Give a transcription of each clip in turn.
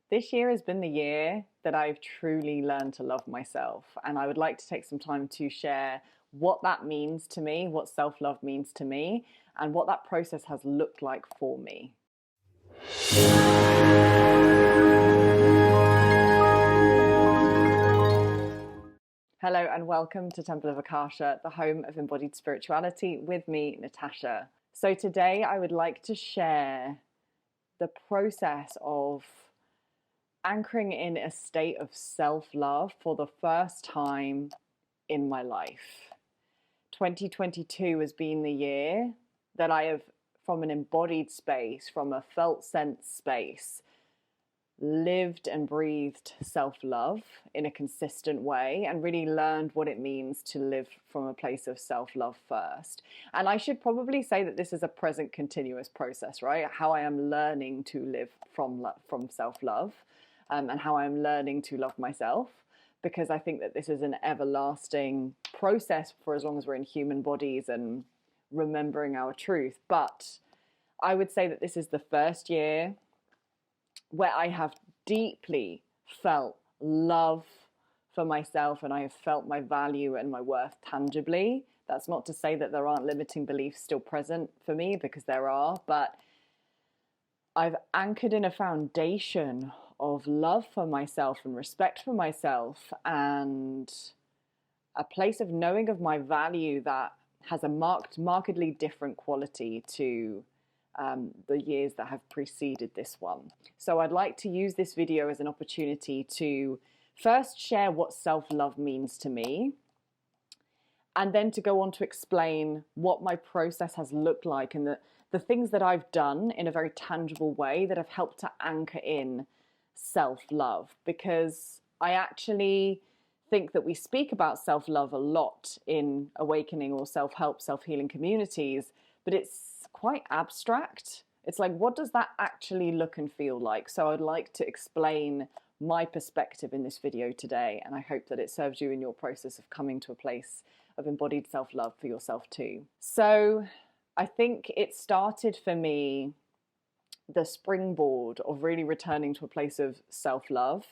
This year has been the year that I've truly learned to love myself, and I would like to take some time to share what that means to me, what self-love means to me, and what that process has looked like for me. Hello and welcome to Temple of Akasha, the home of embodied spirituality, with me, Natasha. So today I would like to share the process of anchoring in a state of self-love for the first time in my life. 2022 has been the year that I have, from an embodied space, from a felt sense space, lived and breathed self-love in a consistent way and really learned what it means to live from a place of self-love first. And I should probably say that this is a present continuous process, right? How I am learning to live from self-love, and how I'm learning to love myself, because I think that this is an everlasting process for as long as we're in human bodies and remembering our truth. But I would say that this is the first year where I have deeply felt love for myself, and I have felt my value and my worth tangibly. That's not to say that there aren't limiting beliefs still present for me, because there are, but I've anchored in a foundation of love for myself and respect for myself, and a place of knowing of my value that has a markedly different quality to the years that have preceded this one. So I'd like to use this video as an opportunity to first share what self-love means to me, and then to go on to explain what my process has looked like and the things that I've done in a very tangible way that have helped to anchor in self-love. Because I actually think that we speak about self-love a lot in awakening or self-help, self-healing communities, but it's quite abstract. It's like, what does that actually look and feel like? So I'd like to explain my perspective in this video today, and I hope that it serves you in your process of coming to a place of embodied self-love for yourself too. So I think it started for me, the springboard of really returning to a place of self-love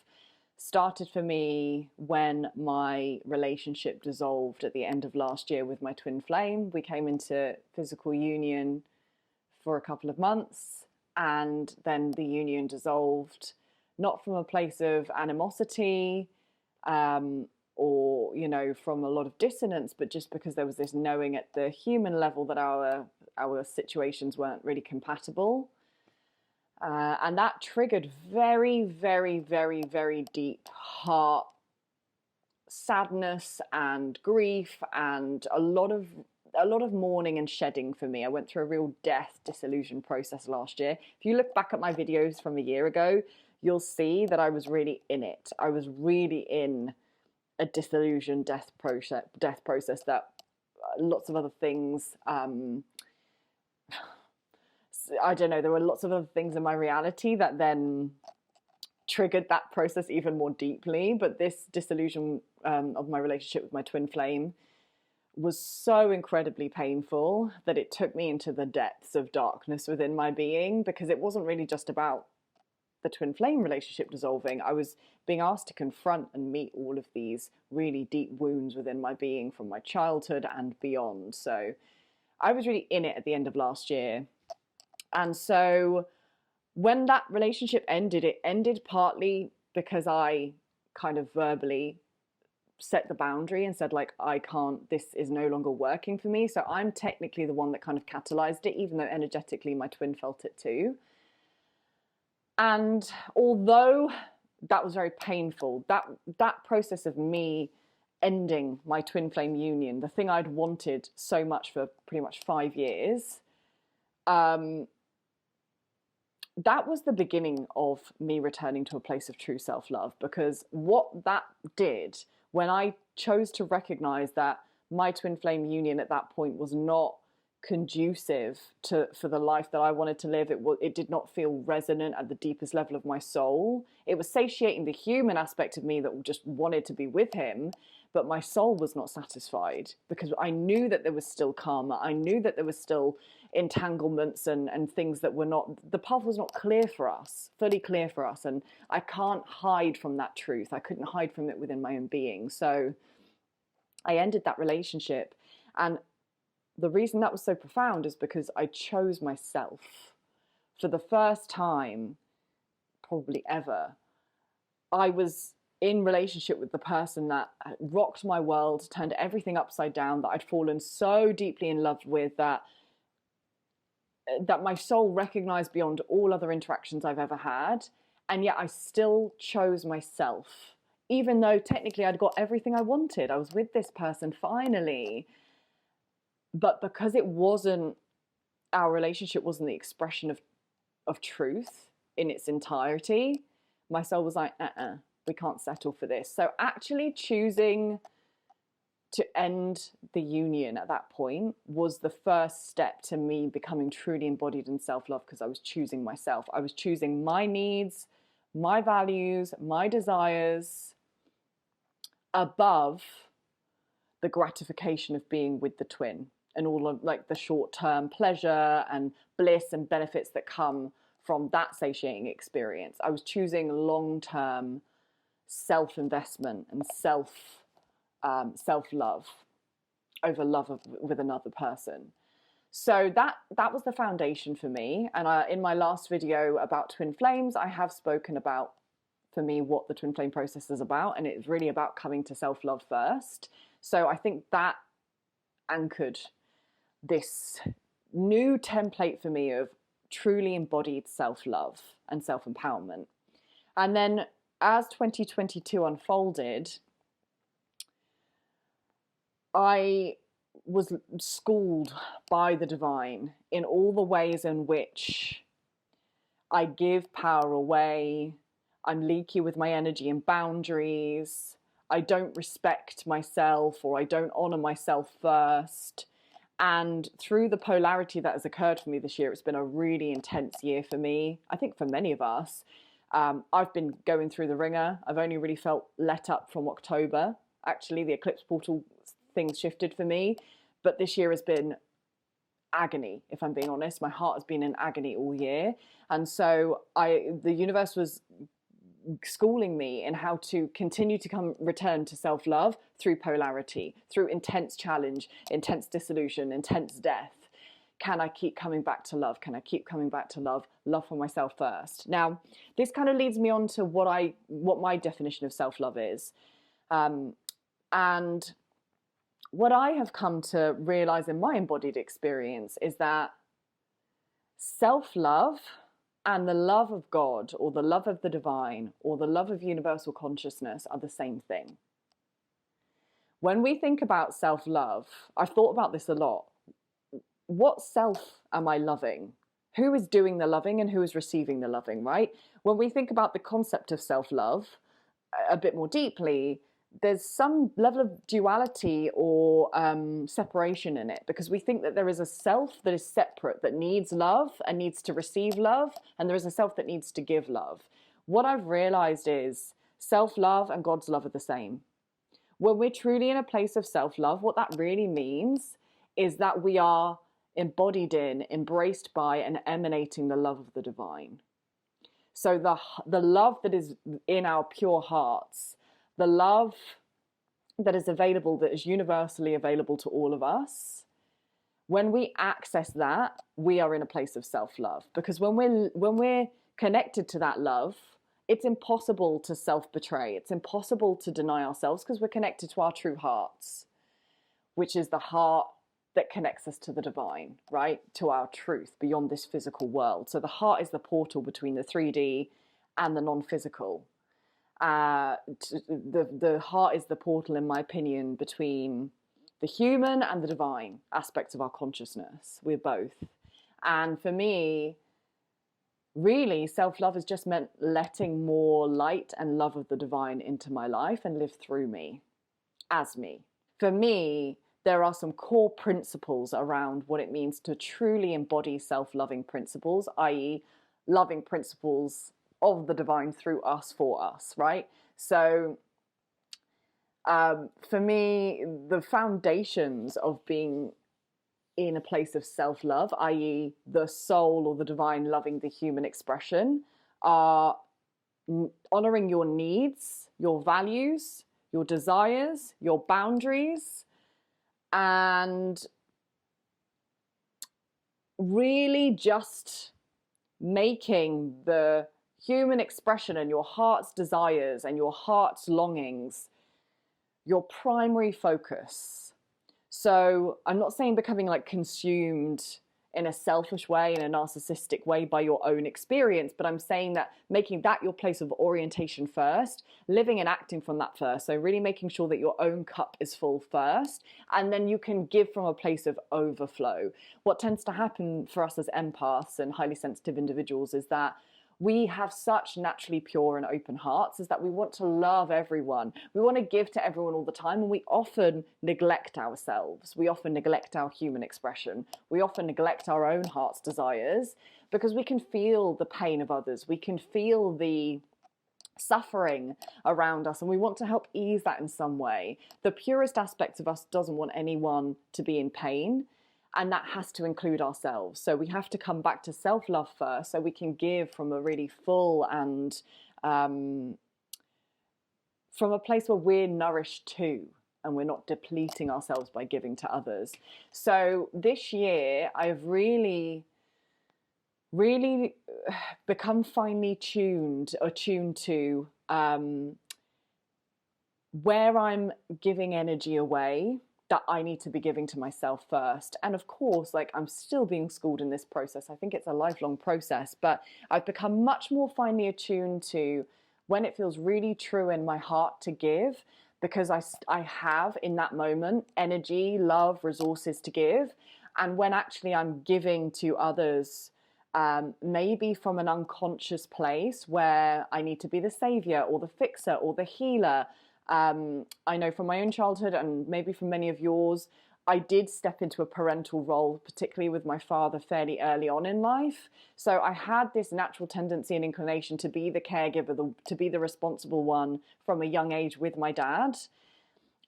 started for me when my relationship dissolved at the end of last year with my twin flame. We came into physical union for a couple of months, and then the union dissolved, not from a place of animosity or, you know, from a lot of dissonance, but just because there was this knowing at the human level that our situations weren't really compatible. And that triggered very, very, very, very deep heart sadness and grief, and a lot of mourning and shedding for me. I went through a real death disillusion process last year. If you look back at my videos from a year ago, you'll see that I was really in it. I was really in a disillusion death process that lots of other things, I don't know, there were lots of other things in my reality that then triggered that process even more deeply. But this disillusion of my relationship with my twin flame was so incredibly painful that it took me into the depths of darkness within my being, because it wasn't really just about the twin flame relationship dissolving. I was being asked to confront and meet all of these really deep wounds within my being from my childhood and beyond. So I was really in it at the end of last year. And so when that relationship ended, it ended partly because I kind of verbally set the boundary and said, like, I can't, this is no longer working for me. So I'm technically the one that kind of catalyzed it, even though energetically my twin felt it too. And although that was very painful, that process of me ending my twin flame union, the thing I'd wanted so much for pretty much 5 years, that was the beginning of me returning to a place of true self-love. Because what that did, when I chose to recognize that my twin flame union at that point was not conducive for the life that I wanted to live. It did not feel resonant at the deepest level of my soul. It was satiating the human aspect of me that just wanted to be with him, but my soul was not satisfied, because I knew that there was still karma. I knew that there was still entanglements and things that were not, the path was not clear for us, fully clear for us. And I can't hide from that truth. I couldn't hide from it within my own being. So I ended that relationship. And the reason that was so profound is because I chose myself. For the first time, probably ever, I was in relationship with the person that rocked my world, turned everything upside down, that I'd fallen so deeply in love with, that my soul recognized beyond all other interactions I've ever had. And yet I still chose myself, even though technically I'd got everything I wanted. I was with this person finally. But because it wasn't, our relationship wasn't the expression of truth in its entirety, my soul was like, we can't settle for this. So actually choosing to end the union at that point was the first step to me becoming truly embodied in self-love, because I was choosing myself. I was choosing my needs, my values, my desires above the gratification of being with the twin and all of like the short-term pleasure and bliss and benefits that come from that satiating experience. I was choosing long-term self-investment and self-love over love with another person. So that was the foundation for me. And in my last video about twin flames, I have spoken about, for me, what the twin flame process is about, and it's really about coming to self-love first. So I think that anchored this new template for me of truly embodied self-love and self-empowerment. And then as 2022 unfolded, I was schooled by the divine in all the ways in which I give power away. I'm leaky with my energy and boundaries. I don't respect myself, or I don't honor myself first. And through the polarity that has occurred for me this year, it's been a really intense year for me. I think for many of us. I've been going through the ringer. I've only really felt let up from October. Actually, the eclipse portal things shifted for me. But this year has been agony, if I'm being honest. My heart has been in agony all year. And so the universe was schooling me in how to continue to return to self-love through polarity, through intense challenge, intense dissolution, intense death. Can I keep coming back to love? Can I keep coming back to love for myself first? Now, this kind of leads me on to what my definition of self-love is. And what I have come to realize in my embodied experience is that self-love and the love of God, or the love of the divine, or the love of universal consciousness are the same thing. When we think about self-love, I've thought about this a lot. What self am I loving? Who is doing the loving and who is receiving the loving, right? When we think about the concept of self-love a bit more deeply, there's some level of duality or separation in it, because we think that there is a self that is separate, that needs love and needs to receive love, and there is a self that needs to give love. What I've realized is self-love and God's love are the same. When we're truly in a place of self-love, what that really means is that we are embodied in, embraced by, and emanating the love of the divine. So the love that is in our pure hearts, the love that is available, that is universally available to all of us, when we access that, we are in a place of self-love. Because when we're connected to that love, it's impossible to self-betray. It's impossible to deny ourselves, because we're connected to our true hearts, which is the heart that connects us to the divine, right? To our truth beyond this physical world. So the heart is the portal between the 3D and the non-physical. The heart is the portal, in my opinion, between the human and the divine aspects of our consciousness. We're both. And for me, really, self-love has just meant letting more light and love of the divine into my life and live through me, as me. For me, there are some core principles around what it means to truly embody self-loving principles, i.e., loving principles of the divine through us, for us, right? So for me, the foundations of being in a place of self-love, i.e., the soul or the divine loving the human expression, are honoring your needs, your values, your desires, your boundaries, and really just making the human expression and your heart's desires and your heart's longings your primary focus. So I'm not saying becoming like consumed in a selfish way, in a narcissistic way by your own experience, but I'm saying that making that your place of orientation first, living and acting from that first. So really making sure that your own cup is full first, and then you can give from a place of overflow. What tends to happen for us as empaths and highly sensitive individuals is that we have such naturally pure and open hearts, is that we want to love everyone. We want to give to everyone all the time, and we often neglect ourselves. We often neglect our human expression. We often neglect our own heart's desires because we can feel the pain of others. We can feel the suffering around us, and we want to help ease that in some way. The purest aspect of us doesn't want anyone to be in pain, and that has to include ourselves. So we have to come back to self-love first so we can give from a really full and from a place where we're nourished too, and we're not depleting ourselves by giving to others. So this year I've really become finely tuned to where I'm giving energy away that I need to be giving to myself first. And of course, like, I'm still being schooled in this process. I think it's a lifelong process, but I've become much more finely attuned to when it feels really true in my heart to give, because I have in that moment energy, love, resources to give. And when actually I'm giving to others, maybe from an unconscious place where I need to be the savior or the fixer or the healer. I know from my own childhood, and maybe from many of yours, I did step into a parental role, particularly with my father, fairly early on in life. So I had this natural tendency and inclination to be the caregiver, to be the responsible one from a young age with my dad.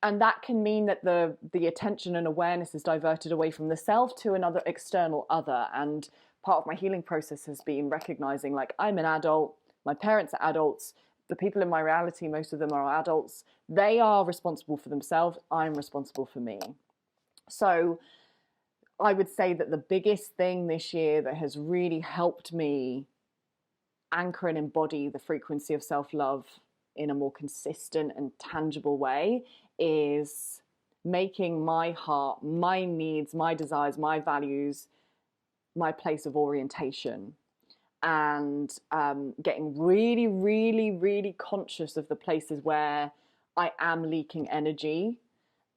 And that can mean that the attention and awareness is diverted away from the self to another external other. And part of my healing process has been recognizing, like, I'm an adult, my parents are adults, the people in my reality, most of them are adults. They are responsible for themselves. I'm responsible for me. So I would say that the biggest thing this year that has really helped me anchor and embody the frequency of self-love in a more consistent and tangible way is making my heart, my needs, my desires, my values, my place of orientation. And getting really, really, really conscious of the places where I am leaking energy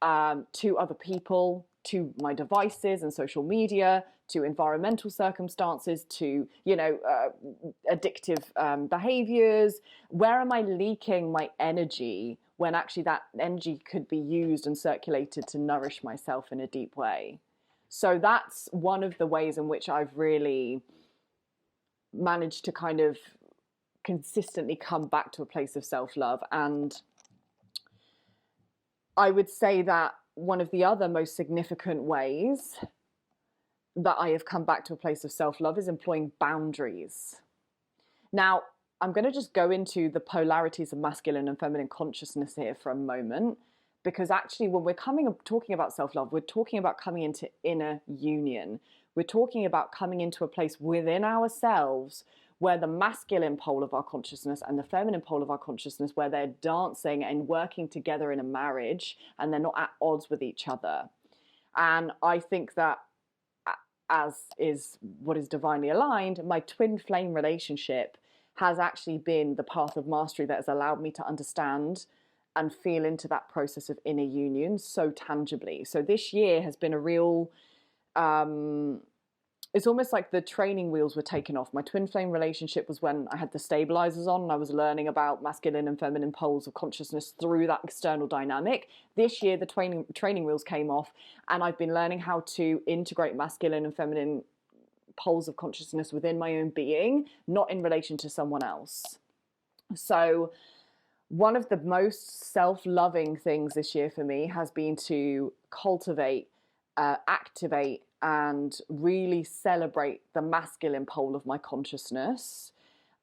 to other people, to my devices and social media, to environmental circumstances, to, addictive behaviors. Where am I leaking my energy when actually that energy could be used and circulated to nourish myself in a deep way? So that's one of the ways in which I've really managed to kind of consistently come back to a place of self-love. And I would say that one of the other most significant ways that I have come back to a place of self-love is employing boundaries. Now, I'm going to just go into the polarities of masculine and feminine consciousness here for a moment, because actually when we're talking about self-love, we're talking about coming into inner union. We're talking about coming into a place within ourselves where the masculine pole of our consciousness and the feminine pole of our consciousness, where they're dancing and working together in a marriage and they're not at odds with each other. And I think that, as is what is divinely aligned, my twin flame relationship has actually been the path of mastery that has allowed me to understand and feel into that process of inner union so tangibly. So this year has been a real it's almost like the training wheels were taken off. My twin flame relationship was when I had the stabilizers on and I was learning about masculine and feminine poles of consciousness through that external dynamic. This year, the training wheels came off, and I've been learning how to integrate masculine and feminine poles of consciousness within my own being, not in relation to someone else. So one of the most self-loving things this year for me has been to cultivate, activate, and really celebrate the masculine pole of my consciousness,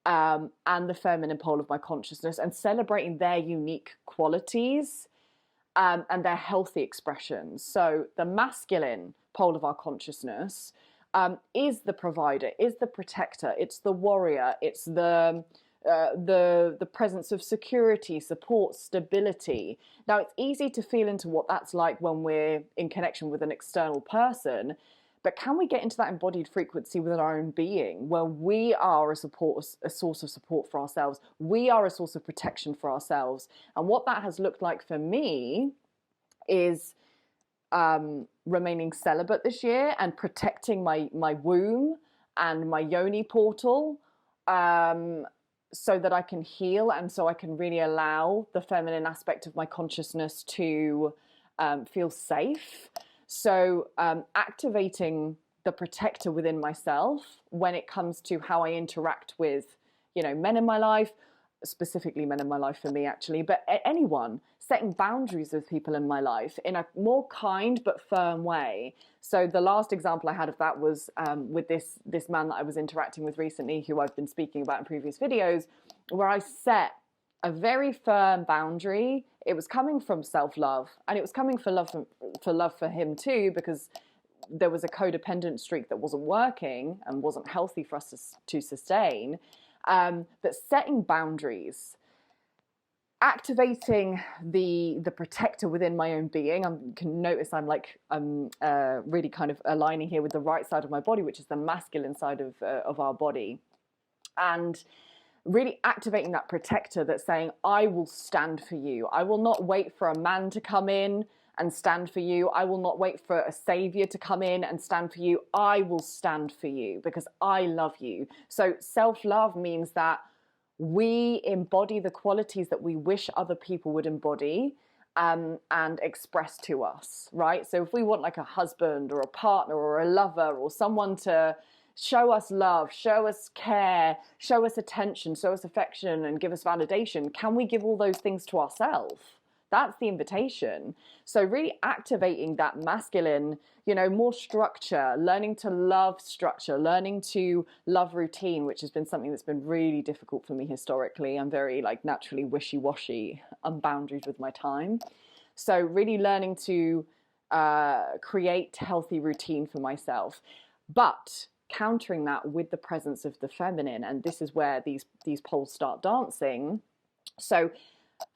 and the feminine pole of my consciousness, and celebrating their unique qualities, and their healthy expressions. So the masculine pole of our consciousness is the provider, is the protector, it's the warrior, it's the presence of security, support, stability. Now, it's easy to feel into what that's like when we're in connection with an external person, but can we get into that embodied frequency within our own being, where we are a source of support for ourselves, we are a source of protection for ourselves? And what that has looked like for me is remaining celibate this year and protecting my womb and my yoni portal, so that I can heal, and so I can really allow the feminine aspect of my consciousness to feel safe. So activating the protector within myself when it comes to how I interact with, men in my life, specifically men in my life for me actually, but anyone, setting boundaries with people in my life in a more kind but firm way. So the last example I had of that was with this man that I was interacting with recently, who I've been speaking about in previous videos, where I set a very firm boundary. It was coming from self-love, and it was coming for love for him too, because there was a codependent streak that wasn't working and wasn't healthy for us to sustain. But setting boundaries, activating the protector within my own being. You can notice I'm really kind of aligning here with the right side of my body, which is the masculine side of our body, and really activating that protector that's saying, I will stand for you. I will not wait for a man to come in and stand for you. I will not wait for a savior to come in and stand for you. I will stand for you because I love you. So self-love means that we embody the qualities that we wish other people would embody, and express to us, right? So if we want like a husband or a partner or a lover or someone to show us love, show us care, show us attention, show us affection, and give us validation, can we give all those things to ourselves? That's the invitation. So really activating that masculine, more structure, learning to love structure, learning to love routine, which has been something that's been really difficult for me historically. I'm very naturally wishy-washy, unboundaried with my time. So really learning to create healthy routine for myself, but countering that with the presence of the feminine. And this is where these poles start dancing. So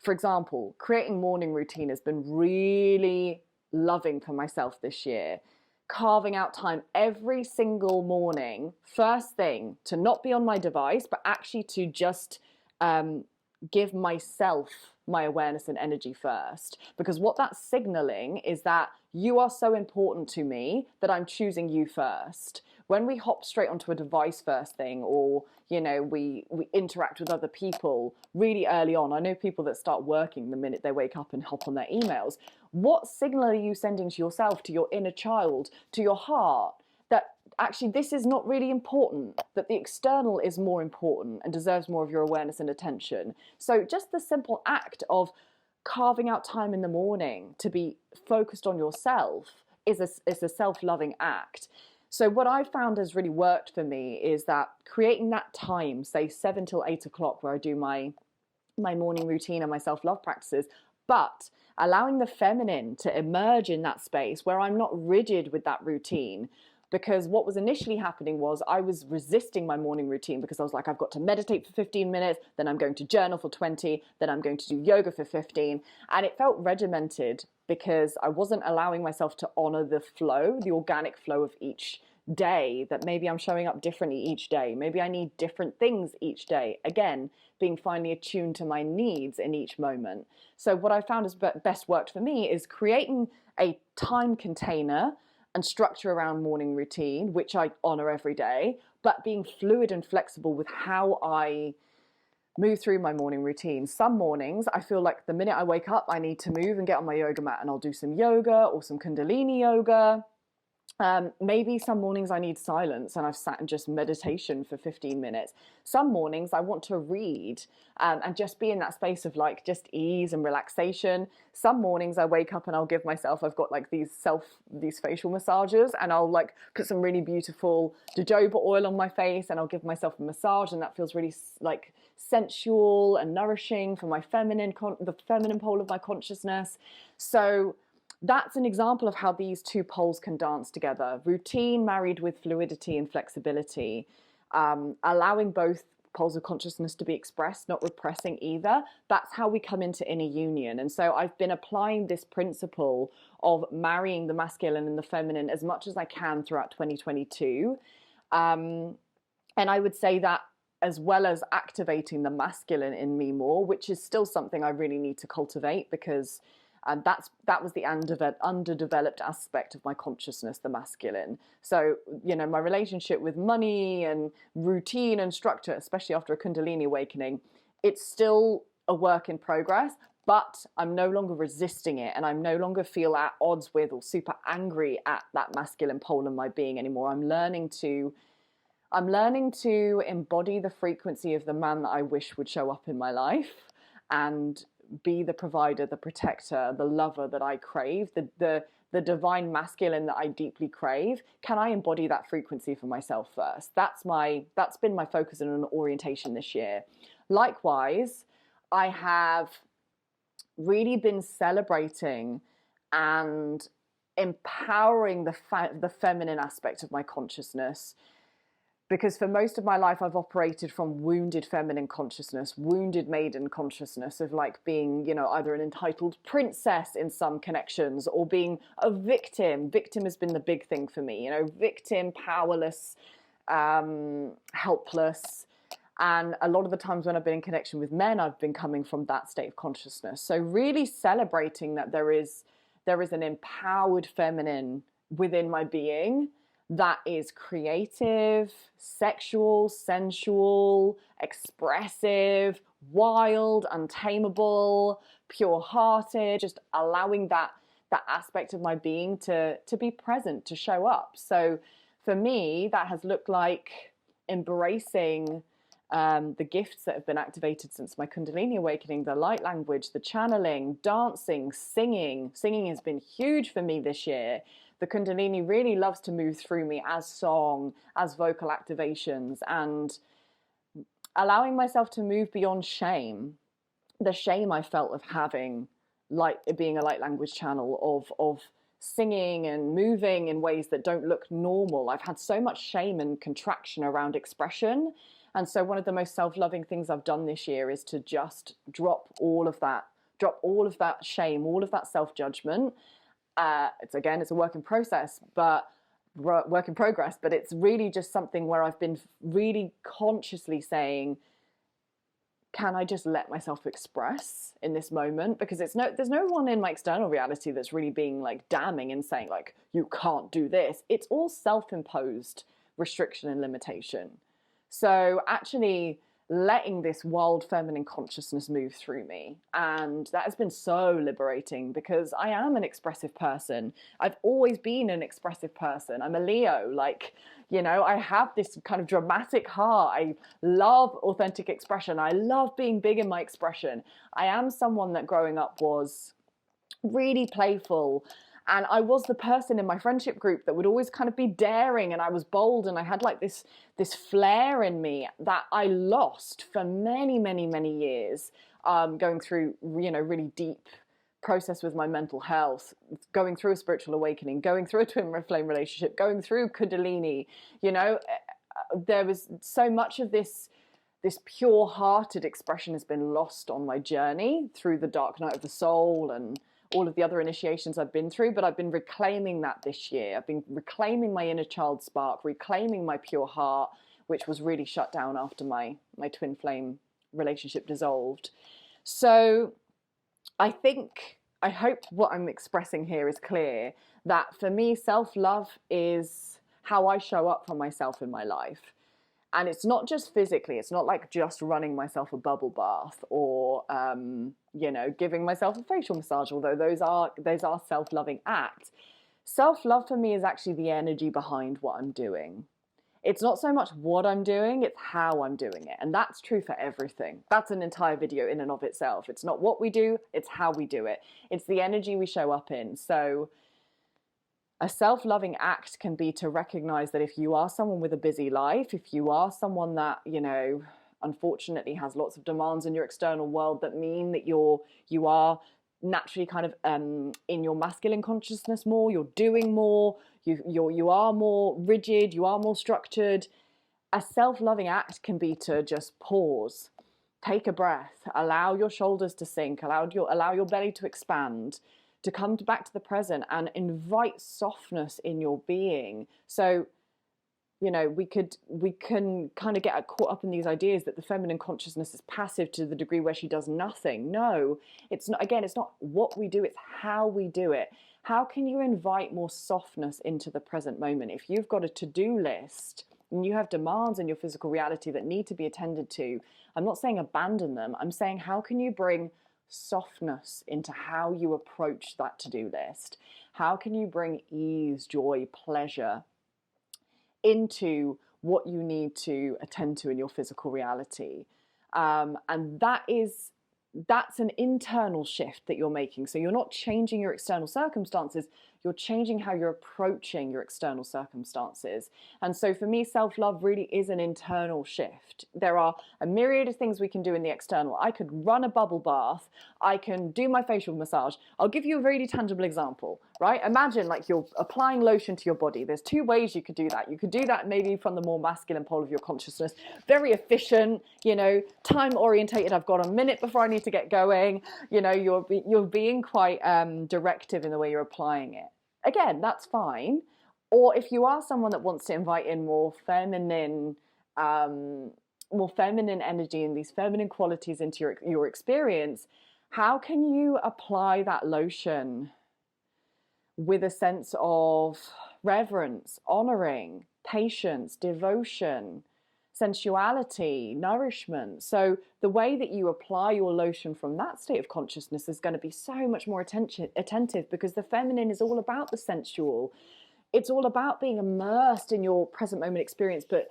for example, creating morning routine has been really loving for myself this year. Carving out time every single morning, first thing, to not be on my device, but actually to just give myself my awareness and energy first. Because what that's signaling is that you are so important to me that I'm choosing you first. When we hop straight onto a device first thing, or we interact with other people really early on. I know people that start working the minute they wake up and hop on their emails. What signal are you sending to yourself, to your inner child, to your heart, that actually this is not really important, that the external is more important and deserves more of your awareness and attention? So just the simple act of carving out time in the morning to be focused on yourself is a self-loving act. So what I found has really worked for me is that creating that time, say 7 till 8 o'clock, where I do my morning routine and my self-love practices, but allowing the feminine to emerge in that space where I'm not rigid with that routine. Because what was initially happening was I was resisting my morning routine, because I was like, I've got to meditate for 15 minutes, then I'm going to journal for 20, then I'm going to do yoga for 15. And it felt regimented because I wasn't allowing myself to honor the flow, the organic flow of each day, that maybe I'm showing up differently each day. Maybe I need different things each day. Again, being finely attuned to my needs in each moment. So what I found has best worked for me is creating a time container and structure around morning routine, which I honor every day, but being fluid and flexible with how I move through my morning routine. Some mornings I feel like the minute I wake up, I need to move and get on my yoga mat, and I'll do some yoga or some Kundalini yoga. Maybe some mornings I need silence and I've sat in just meditation for 15 minutes. Some mornings I want to read and just be in that space of like just ease and relaxation. Some mornings I wake up and I'll give myself, I've got like these facial massages, and I'll like put some really beautiful jojoba oil on my face and I'll give myself a massage, and that feels really like sensual and nourishing for my the feminine pole of my consciousness. So that's an example of how these two poles can dance together. Routine married with fluidity and flexibility, allowing both poles of consciousness to be expressed, not repressing either. That's how we come into inner union. And so I've been applying this principle of marrying the masculine and the feminine as much as I can throughout 2022. And I would say that as well as activating the masculine in me more, which is still something I really need to cultivate, because and that was the underdeveloped aspect of my consciousness, the masculine. So, my relationship with money and routine and structure, especially after a Kundalini awakening, it's still a work in progress, but I'm no longer resisting it, and I'm no longer feel at odds with or super angry at that masculine pole in my being anymore. I'm learning to embody the frequency of the man that I wish would show up in my life, and be the provider, the protector, the lover that I crave, the divine masculine that I deeply crave. Can I embody that frequency for myself first? That's been my focus and an orientation this year. Likewise, I have really been celebrating and empowering the feminine aspect of my consciousness, because for most of my life, I've operated from wounded feminine consciousness, wounded maiden consciousness of like being, either an entitled princess in some connections or being a victim. Victim has been the big thing for me, victim, powerless, helpless. And a lot of the times when I've been in connection with men, I've been coming from that state of consciousness. So really celebrating that there is an empowered feminine within my being that is creative, sexual, sensual, expressive, wild, untamable, pure-hearted, just allowing that aspect of my being to be present, to show up. So for me, that has looked like embracing the gifts that have been activated since my Kundalini awakening, the light language, the channeling, dancing, singing. Singing has been huge for me this year. The Kundalini really loves to move through me as song, as vocal activations, and allowing myself to move beyond shame. The shame I felt of being a light language channel, of singing and moving in ways that don't look normal. I've had so much shame and contraction around expression. And so one of the most self-loving things I've done this year is to just drop all of that shame, all of that self-judgment. It's a work in progress, but it's really just something where I've been really consciously saying, can I just let myself express in this moment? Because there's no one in my external reality that's really being like damning and saying like, you can't do this. It's all self-imposed restriction and limitation. So actually letting this wild feminine consciousness move through me. And that has been so liberating, because I am an expressive person. I've always been an expressive person. I'm a Leo, I have this kind of dramatic heart. I love authentic expression. I love being big in my expression. I am someone that growing up was really playful. And I was the person in my friendship group that would always kind of be daring, and I was bold, and I had like this flair in me that I lost for many, many, many years, going through, really deep process with my mental health, going through a spiritual awakening, going through a twin flame relationship, going through Kundalini. There was so much of this pure-hearted expression has been lost on my journey through the dark night of the soul and all of the other initiations I've been through, but I've been reclaiming that this year. I've been reclaiming my inner child spark, reclaiming my pure heart, which was really shut down after my twin flame relationship dissolved. So I think I hope what I'm expressing here is clear, that for me, self-love is how I show up for myself in my life. And it's not just physically, it's not like just running myself a bubble bath or, you know, giving myself a facial massage, although those are self-loving acts. Self-love for me is actually the energy behind what I'm doing. It's not so much what I'm doing, it's how I'm doing it. And that's true for everything. That's an entire video in and of itself. It's not what we do, it's how we do it. It's the energy we show up in. So a self-loving act can be to recognize that if you are someone with a busy life, if you are someone that, you know, unfortunately has lots of demands in your external world that mean that you are naturally kind of in your masculine consciousness more, you're doing more, you are more rigid, you are more structured. A self-loving act can be to just pause, take a breath, allow your shoulders to sink, allow your belly to expand, to come back to the present and invite softness in your being. So, you know, we can kind of get caught up in these ideas that the feminine consciousness is passive to the degree where she does nothing. No, it's not. Again, it's not what we do, it's how we do it. How can you invite more softness into the present moment? If you've got a to-do list and you have demands in your physical reality that need to be attended to, I'm not saying abandon them. I'm saying, how can you bring softness into how you approach that to-do list? How can you bring ease, joy, pleasure into what you need to attend to in your physical reality? And that's an internal shift that you're making. So you're not changing your external circumstances, you're changing how you're approaching your external circumstances. And so for me, self-love really is an internal shift. There are a myriad of things we can do in the external. I could run a bubble bath, I can do my facial massage. I'll give you a really tangible example, right? Imagine like you're applying lotion to your body. There's two ways you could do that. You could do that maybe from the more masculine pole of your consciousness, very efficient, you know, time orientated. I've got a minute before I need to get going. You know, you're being quite directive in the way you're applying it. Again, that's fine. Or if you are someone that wants to invite in more feminine energy and these feminine qualities into your experience, how can you apply that lotion with a sense of reverence, honoring, patience, devotion, sensuality, nourishment? So the way that you apply your lotion from that state of consciousness is going to be so much more attentive, because the feminine is all about the sensual. It's all about being immersed in your present moment experience, but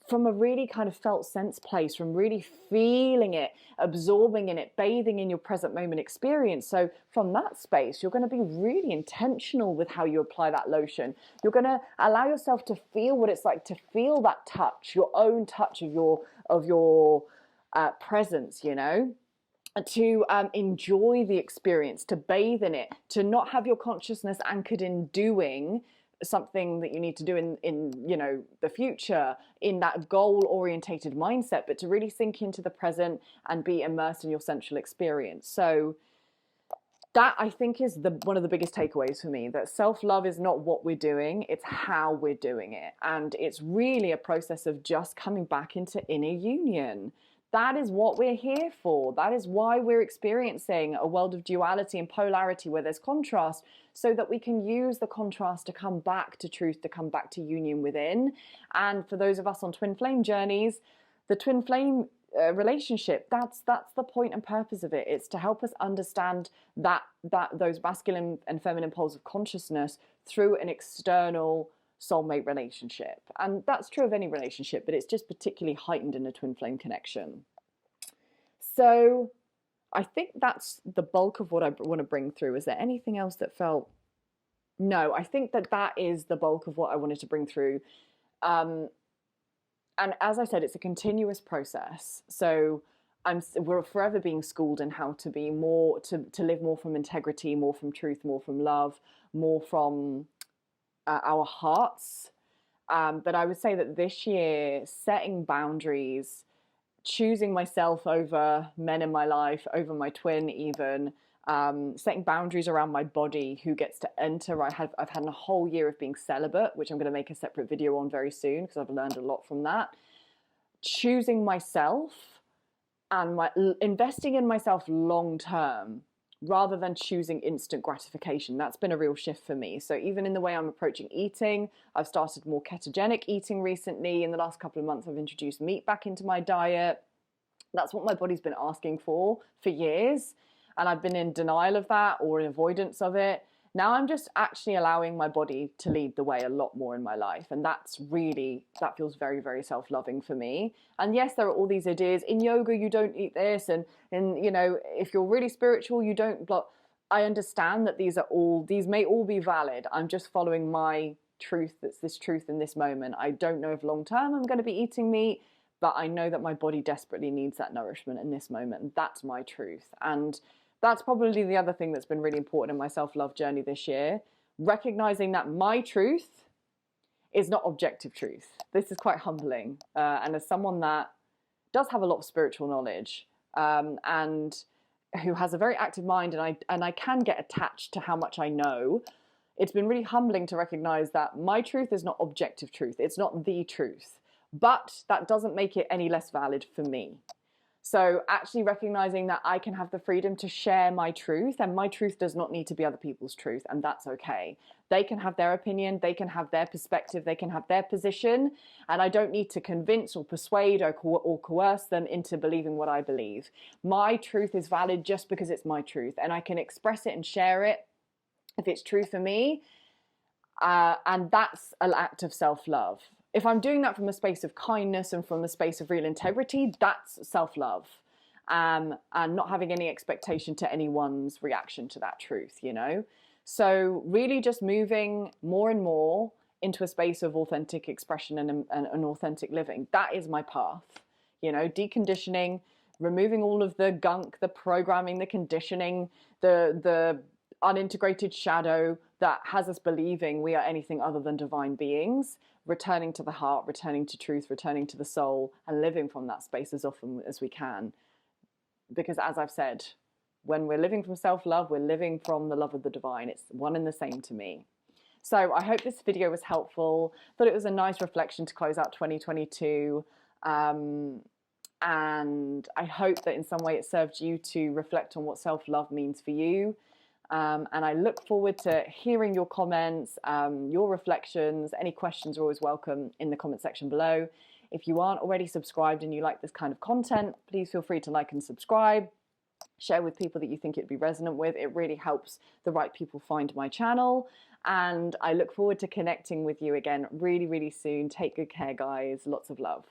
from a really kind of felt sense place, from really feeling it, absorbing in it, bathing in your present moment experience. So from that space, you're going to be really intentional with how you apply that lotion. You're going to allow yourself to feel what it's like to feel that touch, your own touch of your presence, you know, to enjoy the experience, to bathe in it, to not have your consciousness anchored in doing something that you need to do in you know, the future, in that goal orientated mindset, but to really sink into the present and be immersed in your sensual experience. So that, I think, is one of the biggest takeaways for me, that self-love is not what we're doing, it's how we're doing it. And it's really a process of just coming back into inner union. That is what we're here for. That is why we're experiencing a world of duality and polarity where there's contrast, so that we can use the contrast to come back to truth, to come back to union within. And for those of us on twin flame journeys, the twin flame relationship, that's the point and purpose of it. It's to help us understand that those masculine and feminine poles of consciousness through an external soulmate relationship. And that's true of any relationship, but it's just particularly heightened in a twin flame connection. So I think that's the bulk of what I want to bring through. Is there anything else that felt... No, I think that is the bulk of what I wanted to bring through. And as I said, it's a continuous process. So we're forever being schooled in how to be more, to live more from integrity, more from truth, more from love, more from our hearts. But I would say that this year, setting boundaries, choosing myself over men in my life, over my twin even, setting boundaries around my body, who gets to enter. I've had a whole year of being celibate, which I'm going to make a separate video on very soon, because I've learned a lot from that. Choosing myself and investing in myself long term rather than choosing instant gratification. That's been a real shift for me. So even in the way I'm approaching eating, I've started more ketogenic eating recently. In the last couple of months, I've introduced meat back into my diet. That's what my body's been asking for years. And I've been in denial of that or in avoidance of it. Now I'm just actually allowing my body to lead the way a lot more in my life. And that feels very, very self-loving for me. And yes, there are all these ideas. In yoga, you don't eat this. And if you're really spiritual, you don't blah. I understand that these may all be valid. I'm just following my truth. That's this truth in this moment. I don't know if long term I'm going to be eating meat, but I know that my body desperately needs that nourishment in this moment. And that's my truth. And that's probably the other thing that's been really important in my self-love journey this year, recognizing that my truth is not objective truth. This is quite humbling. And as someone that does have a lot of spiritual knowledge and who has a very active mind, and I can get attached to how much I know, it's been really humbling to recognize that my truth is not objective truth. It's not the truth. But that doesn't make it any less valid for me. So actually recognizing that I can have the freedom to share my truth, and my truth does not need to be other people's truth, and that's okay. They can have their opinion, they can have their perspective, they can have their position, and I don't need to convince or persuade or coerce them into believing what I believe. My truth is valid just because it's my truth, and I can express it and share it if it's true for me, and that's an act of self-love. If I'm doing that from a space of kindness and from a space of real integrity, that's self-love, and not having any expectation to anyone's reaction to that truth, So really just moving more and more into a space of authentic expression and authentic living. That is my path, deconditioning, removing all of the gunk, the programming, the conditioning, the unintegrated shadow that has us believing we are anything other than divine beings, returning to the heart, returning to truth, returning to the soul, and living from that space as often as we can. Because as I've said, when we're living from self-love, we're living from the love of the divine. It's one and the same to me. So I hope this video was helpful. Thought it was a nice reflection to close out 2022. And I hope that in some way it served you to reflect on what self-love means for you. And I look forward to hearing your comments, your reflections. Any questions are always welcome in the comment section below. If you aren't already subscribed and you like this kind of content, please feel free to like and subscribe. Share with people that you think it'd be resonant with. It really helps the right people find my channel. And I look forward to connecting with you again really, really soon. Take good care, guys. Lots of love.